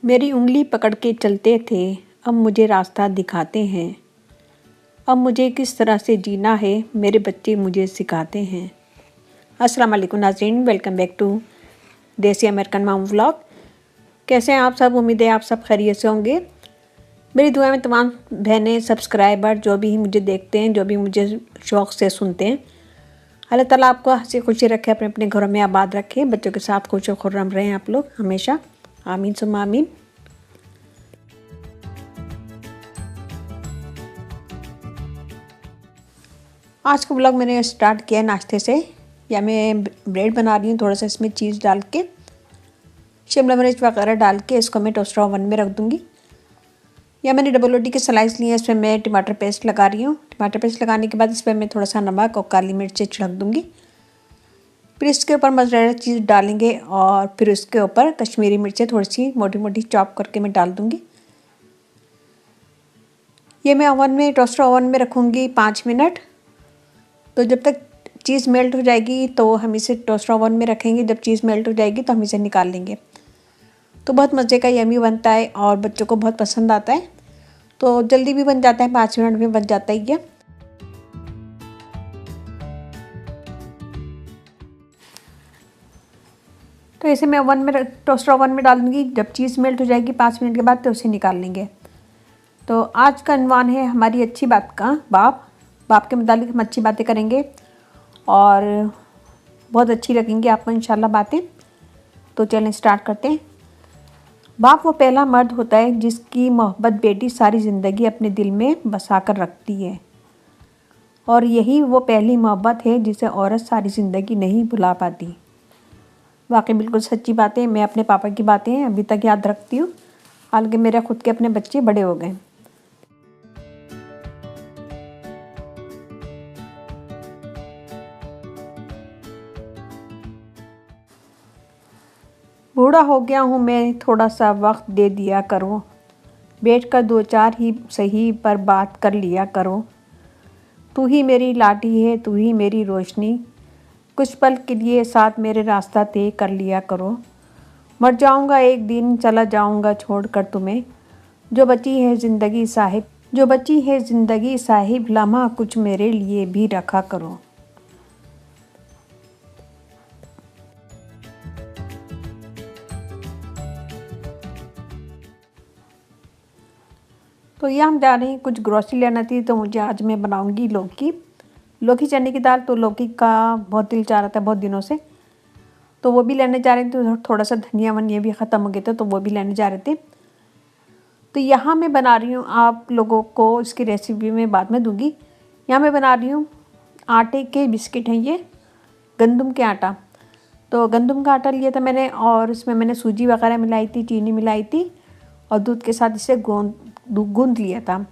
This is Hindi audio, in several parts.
मेरी उंगली पकड़ के चलते थे, अब मुझे रास्ता दिखाते हैं। अब मुझे किस तरह से जीना है, मेरे बच्चे मुझे सिखाते हैं। अस्सलाम वालेकुम नाज़रीन, वेलकम बैक टू देसी अमेरिकन मॉम व्लॉग। कैसे हैं आप सब? उम्मीद है आप सब खैरियत से होंगे। मेरी दुआ में तमाम बहनें, सब्सक्राइबर जो भी मुझे देखते हैं, जो भी मुझे शौक़ से सुनते हैं, अल्लाह ताला आपको हंसी खुशी रखे, अपने अपने घरों में आबाद रखे, बच्चों के साथ खुश खुर्रम रहें आप लोग हमेशा। आमीन सुम्मा आमीन। आज का व्लॉग मैंने स्टार्ट किया नाश्ते से। या मैं ब्रेड बना रही हूँ, थोड़ा सा इसमें चीज़ डाल के, शिमला मिर्च वगैरह डाल के इसको मैं टोस्टर ओवन में रख दूँगी। या मैंने डबल रोटी के स्लाइस लिए, इसमें मैं टमाटर पेस्ट लगा रही हूँ। टमाटर पेस्ट लगाने के बाद इसमें मैं थोड़ा सा नमक और काली मिर्च छिड़क दूँगी। फिर इसके ऊपर मोज़रेला चीज़ डालेंगे और फिर उसके ऊपर कश्मीरी मिर्चें थोड़ी सी मोटी मोटी चॉप करके मैं डाल दूँगी। ये मैं ओवन में, टोस्टर ओवन में रखूँगी 5 मिनट। तो जब तक चीज़ मेल्ट हो जाएगी तो हम इसे टोस्टर ओवन में रखेंगे। जब चीज़ मेल्ट हो जाएगी तो हम इसे निकाल लेंगे। तो बहुत मज़े का यम्मी बनता है और बच्चों को बहुत पसंद आता है। तो जल्दी भी बन जाता है, 5 मिनट में बन जाता है ये। तो इसे मैं ओवन में, टोस्टर ओवन में डाल दूँगी। जब चीज़ मेल्ट हो जाएगी 5 मिनट के बाद तो उसे निकाल लेंगे। तो आज का अनवान है हमारी अच्छी बात का बाप के मुतालिक हम अच्छी बातें करेंगे और बहुत अच्छी लगेंगी आपको इंशाल्लाह बातें। तो चलें स्टार्ट करते हैं। बाप वो पहला मर्द होता है जिसकी मोहब्बत बेटी सारी ज़िंदगी अपने दिल में बसा कर रखती है, और यही वो पहली मोहब्बत है जिसे औरत सारी ज़िंदगी नहीं भुला पाती। वाकई बिल्कुल सच्ची बातें। मैं अपने पापा की बातें अभी तक याद रखती हूँ, हालांकि मेरे खुद के अपने बच्चे बड़े हो गए। बूढ़ा हो गया हूँ मैं, थोड़ा सा वक्त दे दिया करो, बैठ कर 2-4 ही सही पर बात कर लिया करो। तू ही मेरी लाठी है, तू ही मेरी रोशनी, कुछ पल के लिए साथ मेरे रास्ता तय कर लिया करो। मर जाऊँगा एक दिन, चला जाऊँगा छोड़ कर तुम्हें, जो बची है ज़िंदगी साहिब, लम्हा कुछ मेरे लिए भी रखा करो। तो ये हम जा रहे हैं, कुछ ग्रोसरी लेना थी। तो मुझे आज मैं बनाऊंगी लौकी चने की दाल। तो लौकी का बहुत दिल चाह रहा था बहुत दिनों से, तो वो भी लेने जा रहे थे। तो थोड़ा सा धनिया वनिया भी ख़त्म हो गए थे, तो वो भी लेने जा रहे थे। तो यहाँ मैं बना रही हूँ, आप लोगों को इसकी रेसिपी मैं बाद में दूँगी। यहाँ मैं बना रही हूँ आटे के बिस्किट हैं ये, गंदम के आटा। तो गंदम का आटा लिया था मैंने और इसमें मैंने सूजी वगैरह मिलाई थी, चीनी मिलाई थी और दूध के साथ इसे गूंद लिया था।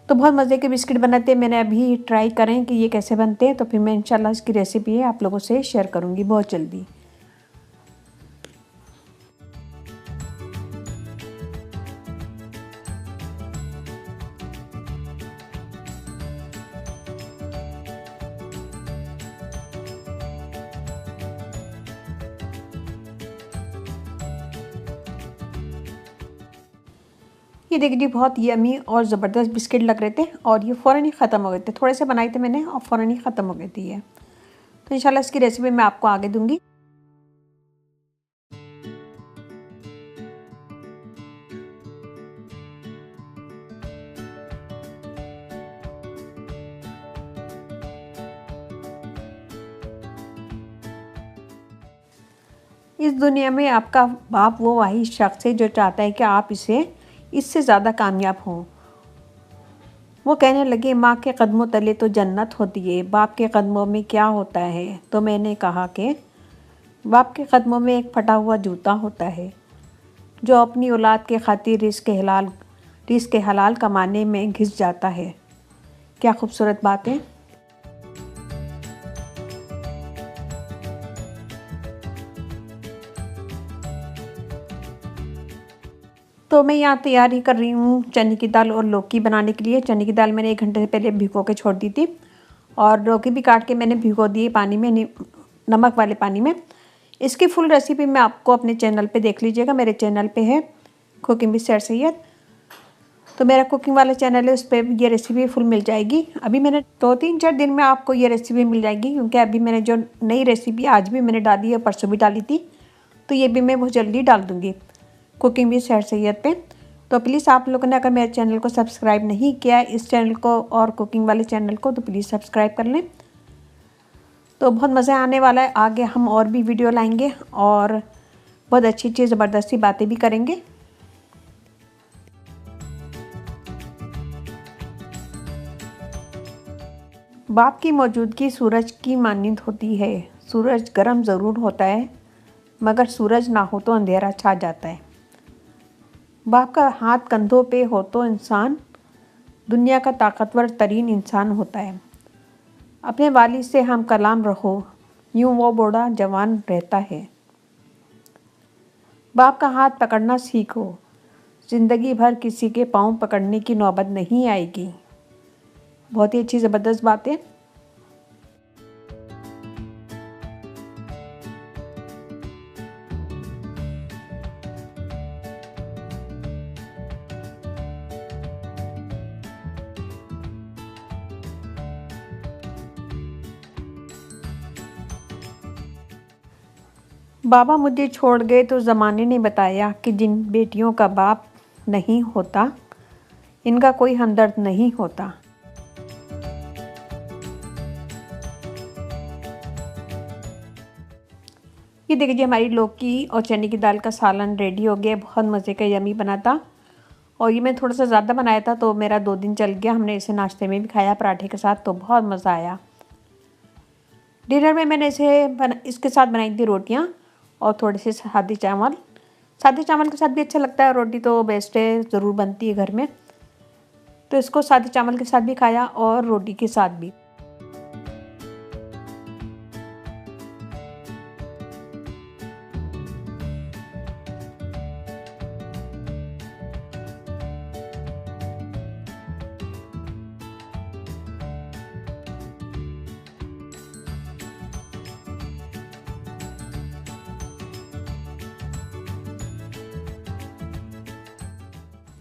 तो बहुत मज़े के बिस्किट बनाते हैं। मैंने अभी ट्राई करें कि ये कैसे बनते हैं, तो फिर मैं इंशाल्लाह इसकी रेसिपी है आप लोगों से शेयर करूँगी बहुत जल्दी। ये देखिए बहुत यमी और ज़बरदस्त बिस्किट लग रहे थे और ये फ़ौरन ही ख़त्म हो गए थे। थोड़े से बनाए थे मैंने और फ़ौरन ही ख़त्म हो गई थी ये। तो इंशाल्लाह इसकी रेसिपी मैं आपको आगे दूंगी। इस दुनिया में आपका बाप वो वाहिद शख्स है जो चाहता है कि आप इससे ज़्यादा कामयाब हों। वो कहने लगे, माँ के कदमों तले तो जन्नत होती है, बाप के कदमों में क्या होता है? तो मैंने कहा कि बाप के कदमों में एक फटा हुआ जूता होता है जो अपनी औलाद के खातिर रिस्क हलाल कमाने में घिस जाता है। क्या खूबसूरत बात है। तो मैं यहाँ तैयारी कर रही हूँ चने की दाल और लौकी बनाने के लिए। चने की दाल मैंने 1 घंटे से पहले भिगो के छोड़ दी थी और लौकी भी काट के मैंने भिगो दी पानी में, नमक वाले पानी में। इसकी फुल रेसिपी मैं आपको अपने चैनल पे देख लीजिएगा, मेरे चैनल पे है कुकिंग विद सैर सैयद। तो मेरा कुकिंग वाला चैनल है, उस पर ये रेसिपी फुल मिल जाएगी। अभी मैंने 2-3-4 दिन में आपको ये रेसिपी मिल जाएगी, क्योंकि अभी मैंने जो नई रेसिपी आज भी मैंने डाली है, परसों भी डाली थी, तो ये भी मैं बहुत जल्दी डाल दूँगी कुकिंग विद सैर सैयद पे। तो प्लीज़ आप लोगों ने अगर मेरे चैनल को सब्सक्राइब नहीं किया, इस चैनल को और कुकिंग वाले चैनल को, तो प्लीज़ सब्सक्राइब कर लें। तो बहुत मज़ा आने वाला है। आगे हम और भी वीडियो लाएंगे और बहुत अच्छी अच्छी ज़बरदस्ती बातें भी करेंगे। बाप की मौजूदगी सूरज की मानंद होती है। सूरज गर्म ज़रूर होता है, मगर सूरज ना हो तो अंधेरा छा जाता है। बाप का हाथ कंधों पे हो तो इंसान दुनिया का ताकतवर तरीन इंसान होता है। अपने वालिद से हम कलाम रहो, यूं वो बूढ़ा जवान रहता है। बाप का हाथ पकड़ना सीखो, ज़िंदगी भर किसी के पाँव पकड़ने की नौबत नहीं आएगी। बहुत ही अच्छी ज़बरदस्त बातें। बाबा मुझे छोड़ गए तो ज़माने ने बताया कि जिन बेटियों का बाप नहीं होता, इनका कोई हमदर्द नहीं होता। ये देखिए, हमारी लौकी और चने की दाल का सालन रेडी हो गया। बहुत मज़े का यमी बना था, और ये मैं थोड़ा सा ज़्यादा बनाया था, तो मेरा 2 दिन चल गया। हमने इसे नाश्ते में भी खाया पराठे के साथ, तो बहुत मज़ा आया। डिनर में मैंने इसके साथ बनाई थी रोटियाँ और थोड़े से सादे चावल। सादे चावल के साथ भी अच्छा लगता है, रोटी तो बेस्ट है, ज़रूर बनती है घर में। तो इसको सादे चावल के साथ भी खाया और रोटी के साथ भी।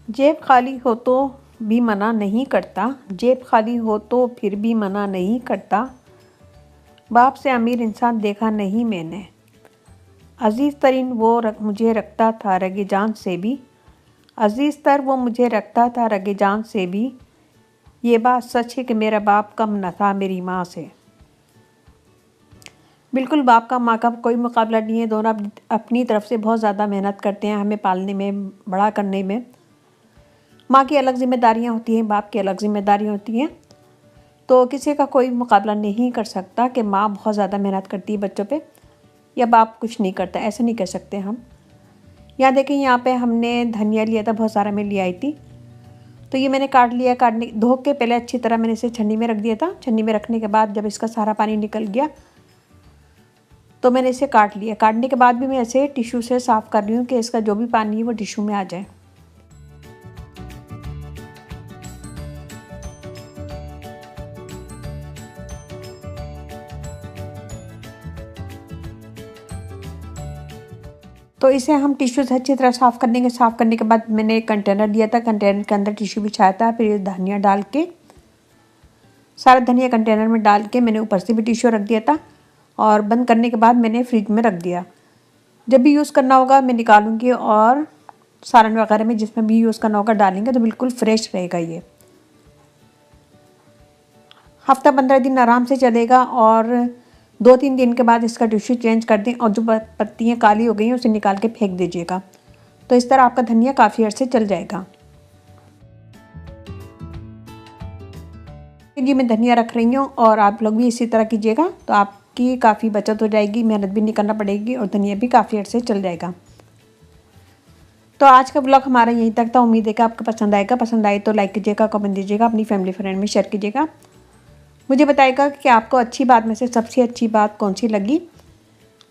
जेब खाली हो तो भी मना नहीं करता, जेब खाली हो तो फिर भी मना नहीं करता। बाप से अमीर इंसान देखा नहीं मैंने। अजीज़ तरीन वो मुझे रखता था रगे जान से भी। अजीज़ तर वो मुझे रखता था रगे जान से भी। ये बात सच है कि मेरा बाप कम न था मेरी माँ से। बिल्कुल बाप का माँ का कोई मुकाबला नहीं है। दोनों अपनी तरफ से बहुत ज़्यादा मेहनत करते हैं हमें पालने में, बड़ा करने में। माँ की अलग जिम्मेदारियाँ होती हैं, बाप की अलग जिम्मेदारियाँ होती हैं। तो किसी का कोई मुकाबला नहीं कर सकता कि माँ बहुत ज़्यादा मेहनत करती है बच्चों पे या बाप कुछ नहीं करता, ऐसा नहीं कह सकते हम। यहाँ देखें, यहाँ पे हमने धनिया लिया था, बहुत सारा मैं ले आई थी। तो ये मैंने काट लिया। धो के पहले अच्छी तरह मैंने इसे छन्नी में रख दिया था। छन्नी में रखने के बाद जब इसका सारा पानी निकल गया तो मैंने इसे काट लिया। काटने के बाद भी मैं ऐसे टिश्यू से साफ़ कर रही हूँ कि इसका जो भी पानी है वो टिश्यू में आ जाए। तो इसे हम टिश्यू से अच्छी तरह साफ़ कर देंगे। साफ़ करने के बाद मैंने एक कंटेनर लिया था, कंटेनर के अंदर टिश्यू बिछाया था। फिर धनिया डाल के, सारा धनिया कंटेनर में डाल के मैंने ऊपर से भी टिश्यू रख दिया था, और बंद करने के बाद मैंने फ्रिज में रख दिया। जब भी यूज़ करना होगा मैं निकालूंगी और सालन वगैरह में जिसमें भी यूज़ करना होगा डालेंगे, तो बिल्कुल फ्रेश रहेगा। ये हफ्ता 15 दिन आराम से चलेगा, और 2-3 दिन के बाद इसका टिश्यू चेंज कर दें, और जो पत्तियाँ काली हो गई हैं उसे निकाल के फेंक दीजिएगा। तो इस तरह आपका धनिया काफ़ी अर्से चल जाएगा। ये मैं धनिया रख रही हूँ, और आप लोग भी इसी तरह कीजिएगा, तो आपकी काफ़ी बचत हो जाएगी, मेहनत भी नहीं करना पड़ेगी, और धनिया भी काफ़ी अर्से चल जाएगा। तो आज का ब्लॉग हमारा यहीं तक था। उम्मीद है कि आपको पसंद आएगा। पसंद आए तो लाइक कीजिएगा, कमेंट दीजिएगा, अपनी फैमिली फ्रेंड में शेयर कीजिएगा। मुझे बताइएगा कि आपको अच्छी बात में से सबसे अच्छी बात कौन सी लगी।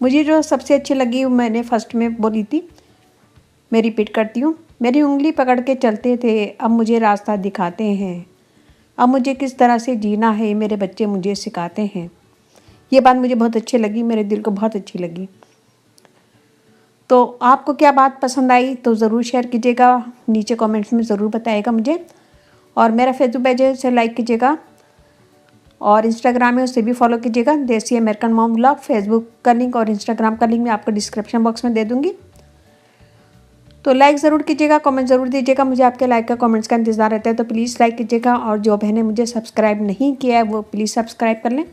मुझे जो सबसे अच्छी लगी वो मैंने फर्स्ट में बोली थी, मैं रिपीट करती हूँ। मेरी उंगली पकड़ के चलते थे, अब मुझे रास्ता दिखाते हैं। अब मुझे किस तरह से जीना है मेरे बच्चे मुझे सिखाते हैं। ये बात मुझे बहुत अच्छी लगी, मेरे दिल को बहुत अच्छी लगी। तो आपको क्या बात पसंद आई तो ज़रूर शेयर कीजिएगा, नीचे कमेंट्स में ज़रूर बताइएगा मुझे। और मेरा फेसबुक पेज है, उसे लाइक कीजिएगा और इंस्टाग्राम है, उसे भी फॉलो कीजिएगा, देसी अमेरिकन मॉम व्लॉग। फेसबुक का लिंक और इंस्टाग्राम का लिंक मैं आपको डिस्क्रिप्शन बॉक्स में दे दूँगी। तो लाइक ज़रूर कीजिएगा, कमेंट ज़रूर दीजिएगा, मुझे आपके लाइक का कमेंट्स का इंतज़ार रहता है। तो प्लीज़ लाइक कीजिएगा और जो बहनें मुझे सब्सक्राइब नहीं किया है वो प्लीज़ सब्सक्राइब कर लें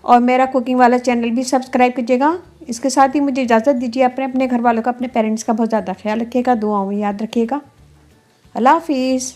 और मेरा कुकिंग वाला चैनल भी सब्सक्राइब कीजिएगा। इसके साथ ही मुझे इजाज़त दीजिए। अपने घर वालों का, अपने पेरेंट्स का बहुत ज़्यादा ख्याल रखिएगा, दुआओं में याद रखिएगा। अल्लाह हाफिज़।